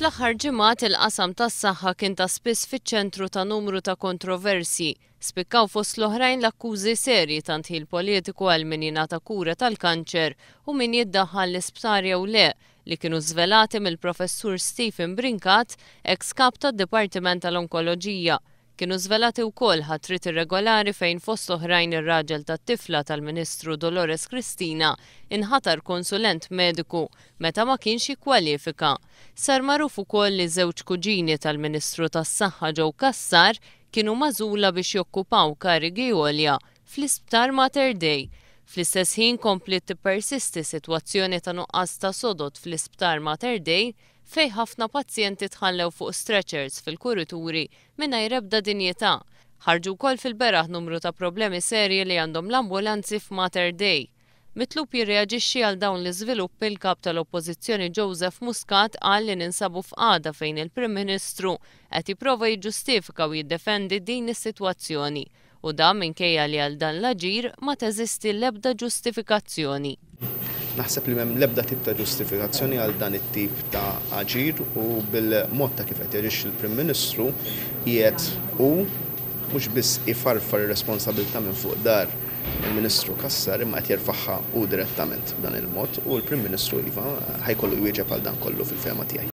Fl-aħħar ġimgħat il-qasam tas-saħħa kien ta' spiss fiċ-ċentru ta' numru ta' kontroversji. Spikkaw fost l-oħrajn l-akkużi serji ta' nħil politiku għal min jingħata kura tal-kanċer u min jiddaħħal l-isptar jew le li kienu żvelati mill-professur Stephen Brinkat, ex-kap tad-Dipartiment tal-Onkoloġija. Kienu żvelati wkoll ħatrit irregolari fejn fost oħrajn ir-raġel tat-tifla tal-Ministru Dolores Cristina inħatar konsulent mediku meta ma kienx jikkwalifika. Sar magħruf ukoll li żewġ kuġini tal-Ministru tas-Saħħa ġew Kassar kienu magħżula biex jokkupaw karigi għolja fl-Isptar Mater Dei. Fl-istess ħin komplet tippersisti sitwazzjoni ta' nuqqas ta' sodod fl-Isptar Mater Dei fejn ħafna pazjenti tħallew fuq stretchers fil-kurituri mingħajr ebda dinjità. Ħarġu wkoll fil-beraħ numru ta' problemi serji li għandhom l-ambulanzi f'Mater Dei. Mitlub jirreaġixxi għal dawn l-iżviluppi il-kap tal-Oppożizzjoni Joseph Muscat qal li ninsabu f'qagħda fejn il-Prim Ministru qed jipprova jiġġustifika u jiddefendi din is-sitwazzjoni u dan minkejja li għal dan l-aġir ma teżisti l-ebda ġustifikazzjoni. Naħseb li m'hemm l-ebda tip ta' ġustifikazzjoni għal dan it-tip ta' aġir u bil-mod ta' kif qed jaġixxi il-Prim Ministru qiegħed hu mhux biss ifarfar ir-responsabilità minn fuq dar il-Ministru Kassar imma qed jerfagħha hu direttament b'dan il-mod u l-Prim Ministru iva ħajkollu jwieġeb għal dan kollu fil-fehma tiegħi.